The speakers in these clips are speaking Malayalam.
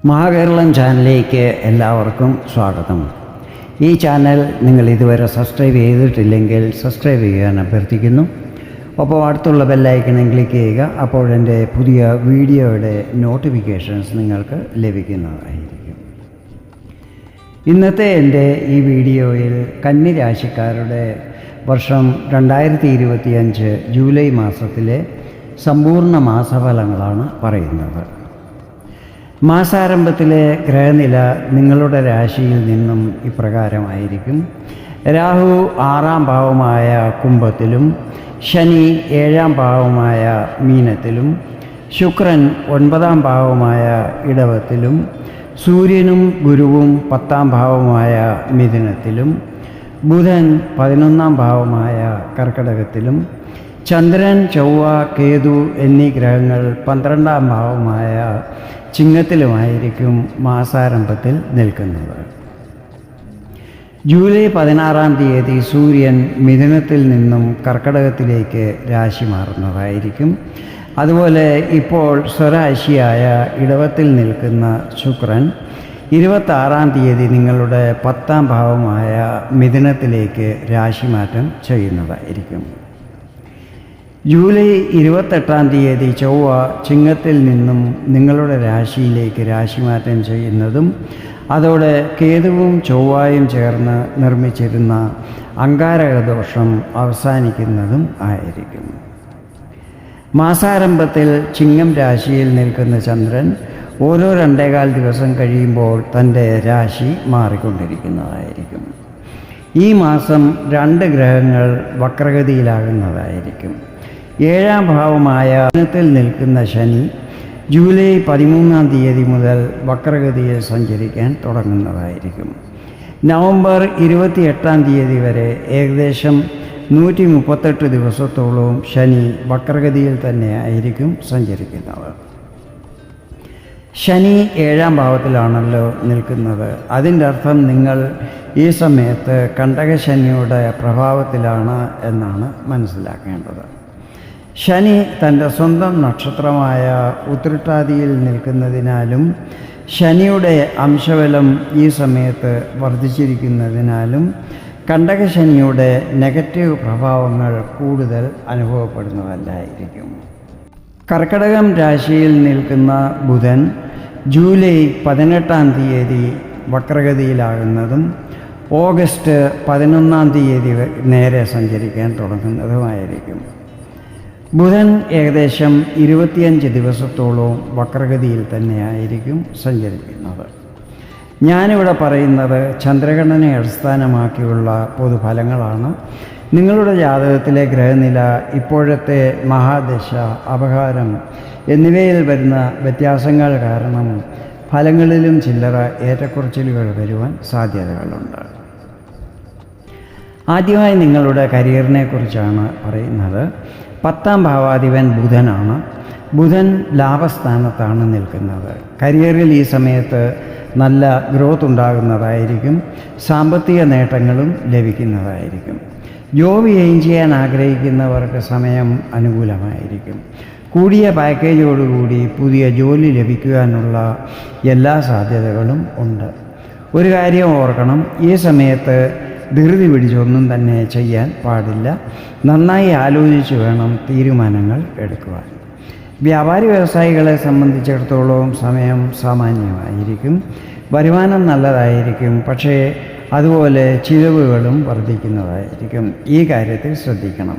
മഹാകേരളം ചാനലിലേക്ക് എല്ലാവർക്കും സ്വാഗതം. ഈ ചാനൽ നിങ്ങൾ ഇതുവരെ സബ്സ്ക്രൈബ് ചെയ്തിട്ടില്ലെങ്കിൽ സബ്സ്ക്രൈബ് ചെയ്യാൻ അഭ്യർത്ഥിക്കുന്നു. ഒപ്പം അടുത്തുള്ള ബെല്ലൈക്കണിൽ ക്ലിക്ക് ചെയ്യുക. അപ്പോൾ എൻ്റെ പുതിയ വീഡിയോയുടെ നോട്ടിഫിക്കേഷൻസ് നിങ്ങൾക്ക് ലഭിക്കുന്നതായിരിക്കും. ഇന്നത്തെ എൻ്റെ ഈ വീഡിയോയിൽ കന്നി രാശിക്കാരുടെ വർഷം 2025 ജൂലൈ മാസത്തിലെ സമ്പൂർണ്ണ മാസഫലങ്ങളാണ് പറയുന്നത്. മാസാരംഭത്തിലെ ഗ്രഹനില നിങ്ങളുടെ രാശിയിൽ നിന്നും ഇപ്രകാരമായിരിക്കും. രാഹു 6ാം ഭാവമായ കുംഭത്തിലും, ശനി 7ാം ഭാവമായ മീനത്തിലും, ശുക്രൻ 9ാം ഭാവമായ ഇടവത്തിലും, സൂര്യനും ഗുരുവും 10ാം ഭാവമായ മിഥുനത്തിലും, ബുധൻ 11ാം ഭാവമായ കർക്കടകത്തിലും, ചന്ദ്രൻ, ചൊവ്വ, കേതു എന്നീ ഗ്രഹങ്ങൾ 12ാം ഭാവമായ ചിങ്ങത്തിലുമായിരിക്കും മാസാരംഭത്തിൽ നിൽക്കുന്നത്. ജൂലൈ 16ാം തീയതി സൂര്യൻ മിഥുനത്തിൽ നിന്നും കർക്കടകത്തിലേക്ക് രാശി മാറുന്നതായിരിക്കും. അതുപോലെ ഇപ്പോൾ സ്വരാശിയായ ഇടവത്തിൽ നിൽക്കുന്ന ശുക്രൻ 26ാം തീയതി നിങ്ങളുടെ 10ാം ഭാവമായ മിഥുനത്തിലേക്ക് രാശിമാറ്റം ചെയ്യുന്നതായിരിക്കും. ജൂലൈ 28ാം തീയതി ചൊവ്വ ചിങ്ങത്തിൽ നിന്നും നിങ്ങളുടെ രാശിയിലേക്ക് രാശിമാറ്റം ചെയ്യുന്നതും അതോടെ കേതുവും ചൊവ്വയും ചേർന്ന് നിർമ്മിച്ചിരുന്ന അംഗാരകദോഷം അവസാനിക്കുന്നതും ആയിരിക്കും. മാസാരംഭത്തിൽ ചിങ്ങം രാശിയിൽ നിൽക്കുന്ന ചന്ദ്രൻ ഓരോ 2.25 ദിവസം കഴിയുമ്പോൾ തൻ്റെ രാശി മാറിക്കൊണ്ടിരിക്കുന്നതായിരിക്കും. ഈ മാസം 2 ഗ്രഹങ്ങൾ വക്രഗതിയിലാകുന്നതായിരിക്കും. 7ാം ഭാവമായ മീനത്തിൽ നിൽക്കുന്ന ശനി ജൂലൈ 13ാം തീയതി മുതൽ വക്രഗതിയിൽ സഞ്ചരിക്കാൻ തുടങ്ങുന്നതായിരിക്കും. നവംബർ 28ാം തീയതി വരെ ഏകദേശം 138 ദിവസത്തോളവും ശനി വക്രഗതിയിൽ തന്നെ ആയിരിക്കും സഞ്ചരിക്കുന്നത്. ശനി 7ാം ഭാവത്തിലാണല്ലോ നിൽക്കുന്നത്. അതിൻ്റെ അർത്ഥം നിങ്ങൾ ഈ സമയത്ത് കണ്ടകശനിയുടെ പ്രഭാവത്തിലാണ് എന്നാണ് മനസ്സിലാക്കേണ്ടത്. ശനി തൻ്റെ സ്വന്തം നക്ഷത്രമായ ഉത്രട്ടാതിയിൽ നിൽക്കുന്നതിനാലും ശനിയുടെ അംശബലം ഈ സമയത്ത് വർദ്ധിച്ചിരിക്കുന്നതിനാലും കണ്ടകശനിയുടെ നെഗറ്റീവ് പ്രഭാവങ്ങൾ കൂടുതൽ അനുഭവപ്പെടുന്നതല്ലായിരിക്കും. കർക്കടകം രാശിയിൽ നിൽക്കുന്ന ബുധൻ ജൂലൈ 18ാം തീയതി വക്രഗതിയിലാകുന്നതും ഓഗസ്റ്റ് 11ാം തീയതി നേരെ സഞ്ചരിക്കാൻ തുടങ്ങുന്നതുമായിരിക്കും. ബുധൻ ഏകദേശം 25 ദിവസത്തോളവും വക്രഗതിയിൽ തന്നെയായിരിക്കും സഞ്ചരിക്കുന്നത്. ഞാനിവിടെ പറയുന്നത് ചന്ദ്രഗണനെ അടിസ്ഥാനമാക്കിയുള്ള പൊതുഫലങ്ങളാണ്. നിങ്ങളുടെ ജാതകത്തിലെ ഗ്രഹനില, ഇപ്പോഴത്തെ മഹാദശ, അപഹാരം എന്നിവയിൽ വരുന്ന വ്യത്യാസങ്ങൾ കാരണം ഫലങ്ങളിലും ചില്ലറ ഏറ്റക്കുറച്ചിലുകൾ വരുവാൻ സാധ്യതകളുണ്ട്. ആദ്യമായി നിങ്ങളുടെ കരിയറിനെ കുറിച്ചാണ് പറയുന്നത്. 10ാം ഭാവാധിപൻ ബുധനാണ്. ബുധൻ ലാഭസ്ഥാനത്താണ് നിൽക്കുന്നത്. കരിയറിൽ ഈ സമയത്ത് നല്ല ഗ്രോത്ത് ഉണ്ടാകുന്നതായിരിക്കും. സാമ്പത്തിക നേട്ടങ്ങളും ലഭിക്കുന്നതായിരിക്കും. ജോബ് ചേഞ്ച് ചെയ്യാൻ ആഗ്രഹിക്കുന്നവർക്ക് സമയം അനുകൂലമായിരിക്കും. കൂടിയ പാക്കേജോടുകൂടി പുതിയ ജോലി ലഭിക്കുവാനുള്ള എല്ലാ സാധ്യതകളും ഉണ്ട്. ഒരു കാര്യം ഓർക്കണം, ഈ സമയത്ത് ധൃതി പിടിച്ചൊന്നും തന്നെ ചെയ്യാൻ പാടില്ല. നന്നായി ആലോചിച്ച് വേണം തീരുമാനങ്ങൾ എടുക്കുവാൻ. വ്യാപാരി വ്യവസായികളെ സംബന്ധിച്ചിടത്തോളം സമയം സാമാന്യമായിരിക്കും. വരുമാനം നല്ലതായിരിക്കും, പക്ഷേ അതുപോലെ ചിലവുകളും വർദ്ധിക്കുന്നതായിരിക്കും. ഈ കാര്യത്തിൽ ശ്രദ്ധിക്കണം.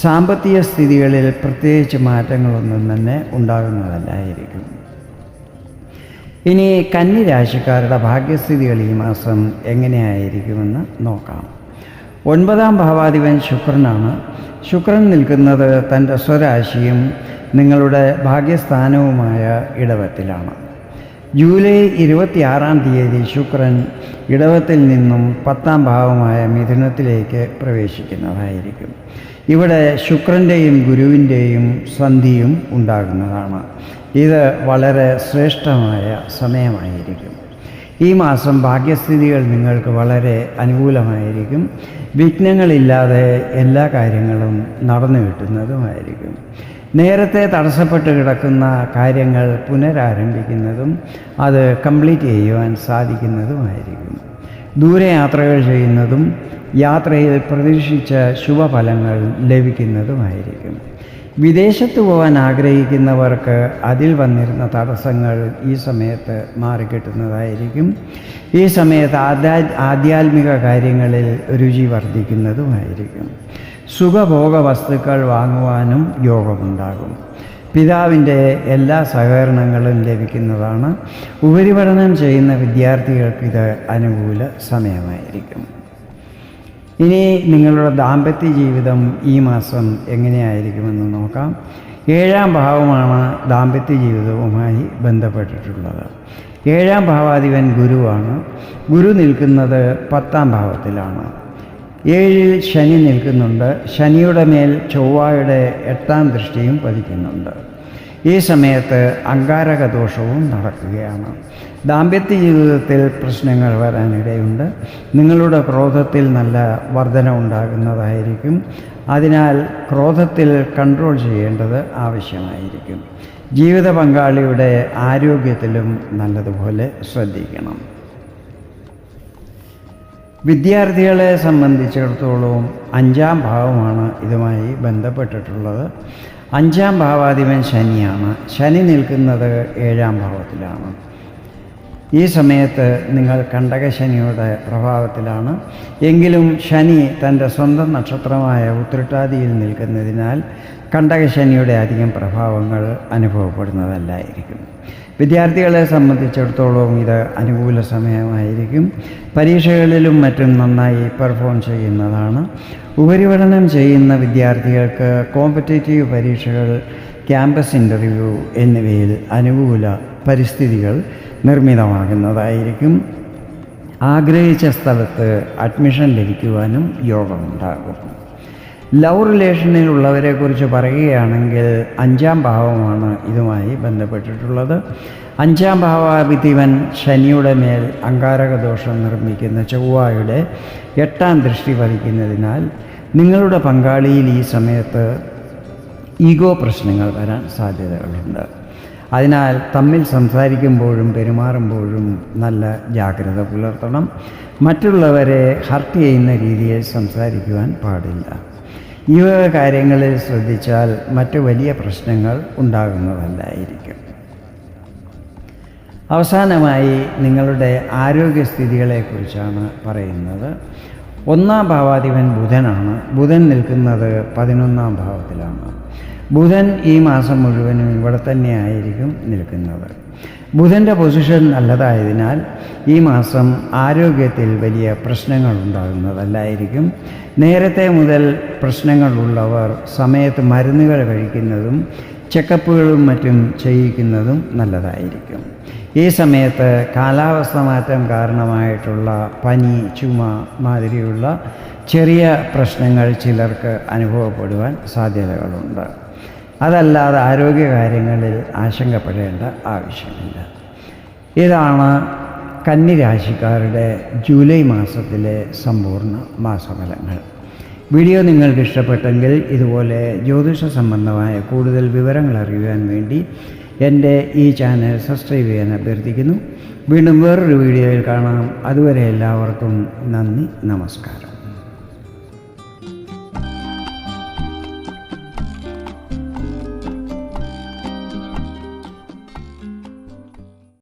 സാമ്പത്തിക സ്ഥിതികളിൽ പ്രത്യേകിച്ച് മാറ്റങ്ങളൊന്നും തന്നെ ഉണ്ടാകുന്നതല്ലായിരിക്കും. ഇനി കന്നി രാശിക്കാരുടെ ഭാഗ്യസ്ഥിതികൾ ഈ മാസം എങ്ങനെയായിരിക്കുമെന്ന് നോക്കാം. 9ാം ഭാവാധിപൻ ശുക്രനാണ്. ശുക്രൻ നിൽക്കുന്നത് തൻ്റെ സ്വരാശിയും നിങ്ങളുടെ ഭാഗ്യസ്ഥാനവുമായ ഇടവത്തിലാണ്. ജൂലൈ 26ാം തീയതി ശുക്രൻ ഇടവത്തിൽ നിന്നും 10ാം ഭാവമായ മിഥുനത്തിലേക്ക് പ്രവേശിക്കുന്നതായിരിക്കും. ഇവിടെ ശുക്രൻ്റെയും ഗുരുവിൻ്റെയും സന്ധിയും ഉണ്ടാകുന്നതാണ്. ഇത് വളരെ ശ്രേഷ്ഠമായ സമയമായിരിക്കും. ഈ മാസം ഭാഗ്യസ്ഥിതികൾ നിങ്ങൾക്ക് വളരെ അനുകൂലമായിരിക്കും. വിഘ്നങ്ങളില്ലാതെ എല്ലാ കാര്യങ്ങളും നടന്നു കിട്ടുന്നതുമായിരിക്കും. നേരത്തെ തടസ്സപ്പെട്ട് കിടക്കുന്ന കാര്യങ്ങൾ പുനരാരംഭിക്കുന്നതും അത് കംപ്ലീറ്റ് ചെയ്യുവാൻ സാധിക്കുന്നതുമായിരിക്കും. ദൂരയാത്രകൾ ചെയ്യുന്നതും യാത്രയിൽ പ്രതീക്ഷിച്ച ശുഭഫലങ്ങൾ ലഭിക്കുന്നതുമായിരിക്കും. വിദേശത്ത് പോകാൻ ആഗ്രഹിക്കുന്നവർക്ക് അതിൽ വന്നിരുന്ന തടസ്സങ്ങൾ ഈ സമയത്ത് മാറിക്കിട്ടുന്നതായിരിക്കും. ഈ സമയത്ത് ആധ്യാത്മിക കാര്യങ്ങളിൽ രുചി വർദ്ധിക്കുന്നതുമായിരിക്കും. സുഖഭോഗ വസ്തുക്കൾ വാങ്ങുവാനും യോഗമുണ്ടാകും. പിതാവിൻ്റെ എല്ലാ സഹകരണങ്ങളും ലഭിക്കുന്നതാണ്. ഉപരിപഠനം ചെയ്യുന്ന വിദ്യാർത്ഥികൾക്ക് ഇത് അനുകൂല സമയമായിരിക്കും. ഇനി നിങ്ങളുടെ ദാമ്പത്യ ജീവിതം ഈ മാസം എങ്ങനെയായിരിക്കുമെന്ന് നോക്കാം. 7ാം ഭാവമാണ് ദാമ്പത്യ ജീവിതവുമായി ബന്ധപ്പെട്ടിട്ടുള്ളത്. 7ാം ഭാവാധിപൻ ഗുരുവാണ്. ഗുരു നിൽക്കുന്നത് 10ാം ഭാവത്തിലാണ്. 7ൽ ശനി നിൽക്കുന്നുണ്ട്. ശനിയുടെ മേൽ ചൊവ്വയുടെ 8ാം ദൃഷ്ടിയും പതിക്കുന്നുണ്ട്. ഈ സമയത്ത് അംഗാരക ദോഷവും നടക്കുകയാണ്. ദാമ്പത്യ ജീവിതത്തിൽ പ്രശ്നങ്ങൾ വരാനിടയുണ്ട്. നിങ്ങളുടെ ക്രോധത്തിൽ നല്ല വർധന ഉണ്ടാകുന്നതായിരിക്കും. അതിനാൽ ക്രോധത്തിൽ കൺട്രോൾ ചെയ്യേണ്ടത് ആവശ്യമായിരിക്കും. ജീവിത പങ്കാളിയുടെ ആരോഗ്യത്തിലും നല്ലതുപോലെ ശ്രദ്ധിക്കണം. വിദ്യാർത്ഥികളെ സംബന്ധിച്ചിടത്തോളം 5ാം ഭാവമാണ് ഇതുമായി ബന്ധപ്പെട്ടിട്ടുള്ളത്. 5ാം ഭാവാധിപൻ ശനിയാണ്. ശനി നിൽക്കുന്നത് 7ാം ഭാവത്തിലാണ്. ഈ സമയത്ത് നിങ്ങൾ കണ്ടകശനിയുടെ പ്രഭാവത്തിലാണ്. എങ്കിലും ശനി തൻ്റെ സ്വന്തം നക്ഷത്രമായ ഉത്രട്ടാതിയിൽ നിൽക്കുന്നതിനാൽ കണ്ടകശനിയുടെ അധികം പ്രഭാവങ്ങൾ അനുഭവപ്പെടുന്നതല്ലായിരിക്കും. വിദ്യാർത്ഥികളെ സംബന്ധിച്ചിടത്തോളം ഇത് അനുകൂല സമയമായിരിക്കും. പരീക്ഷകളിലും മറ്റും നന്നായി പെർഫോം ചെയ്യുന്നതാണ്. ഉപരിപഠനം ചെയ്യുന്ന വിദ്യാർത്ഥികൾക്ക് കോമ്പറ്റേറ്റീവ് പരീക്ഷകൾ, ക്യാമ്പസ് ഇൻ്റർവ്യൂ എന്നിവയിൽ അനുകൂല പരിസ്ഥിതികൾ നിർമ്മിതമാകുന്നതായിരിക്കും. ആഗ്രഹിച്ച സ്ഥലത്ത് അഡ്മിഷൻ ലഭിക്കുവാനും യോഗമുണ്ടാകും. ലവ് റിലേഷനിലുള്ളവരെക്കുറിച്ച് പറയുകയാണെങ്കിൽ 5ാം ഭാവമാണ് ഇതുമായി ബന്ധപ്പെട്ടിട്ടുള്ളത്. 5ാം ഭാവാധിപൻ ശനിയുടെ മേൽ അംഗാരക ദോഷം നിർമ്മിക്കുന്ന ചൊവ്വയുടെ 8ാം ദൃഷ്ടി പതിക്കുന്നതിനാൽ നിങ്ങളുടെ പങ്കാളിയിൽ ഈ സമയത്ത് ഈഗോ പ്രശ്നങ്ങൾ വരാൻ സാധ്യതകളുണ്ട്. അതിനാൽ തമ്മിൽ സംസാരിക്കുമ്പോഴും പെരുമാറുമ്പോഴും നല്ല ജാഗ്രത പുലർത്തണം. മറ്റുള്ളവരെ ഹർട്ട് ചെയ്യുന്ന രീതിയിൽ സംസാരിക്കുവാൻ പാടില്ല. ഈ കാര്യങ്ങളിൽ ശ്രദ്ധിച്ചാൽ മറ്റു വലിയ പ്രശ്നങ്ങൾ ഉണ്ടാകുന്നതല്ലായിരിക്കും. അവസാനമായി നിങ്ങളുടെ ആരോഗ്യസ്ഥിതികളെക്കുറിച്ചാണ് പറയുന്നത്. 1ാം ഭാവാധിപൻ ബുധനാണ്. ബുധൻ നിൽക്കുന്നത് 11ാം ഭാവത്തിലാണ്. ബുധൻ ഈ മാസം മുഴുവനും ഇവിടെ തന്നെയായിരിക്കും നിൽക്കുന്നത്. ബുധൻ്റെ പൊസിഷൻ നല്ലതായതിനാൽ ഈ മാസം ആരോഗ്യത്തിൽ വലിയ പ്രശ്നങ്ങൾ ഉണ്ടാകുന്നതല്ലായിരിക്കും. നേരത്തെ മുതൽ പ്രശ്നങ്ങളുള്ളവർ സമയത്ത് മരുന്നുകൾ കഴിക്കുന്നതും ചെക്കപ്പുകളും മറ്റും ചെയ്യിക്കുന്നതും നല്ലതായിരിക്കും. ഈ സമയത്ത് കാലാവസ്ഥ മാറ്റം കാരണമായിട്ടുള്ള പനി, ചുമ മാതിരിയുള്ള ചെറിയ പ്രശ്നങ്ങൾ ചിലർക്ക് അനുഭവപ്പെടുവാൻ സാധ്യതകളുണ്ട്. അതല്ലാതെ ആരോഗ്യകാര്യങ്ങളിൽ ആശങ്കപ്പെടേണ്ട ആവശ്യമില്ല. ഇതാണ് കന്നിരാശിക്കാരുടെ ജൂലൈ മാസത്തിലെ സമ്പൂർണ്ണ മാസഫലങ്ങൾ. വീഡിയോ നിങ്ങൾക്ക് ഇഷ്ടപ്പെട്ടെങ്കിൽ ഇതുപോലെ ജ്യോതിഷ സംബന്ധമായ കൂടുതൽ വിവരങ്ങൾ അറിയുവാൻ വേണ്ടി എൻ്റെ ഈ ചാനൽ സബ്സ്ക്രൈബ് ചെയ്യാൻ അഭ്യർത്ഥിക്കുന്നു. വീണ്ടും വേറൊരു വീഡിയോയിൽ കാണാം. അതുവരെ എല്ലാവർക്കും നന്ദി, നമസ്കാരം.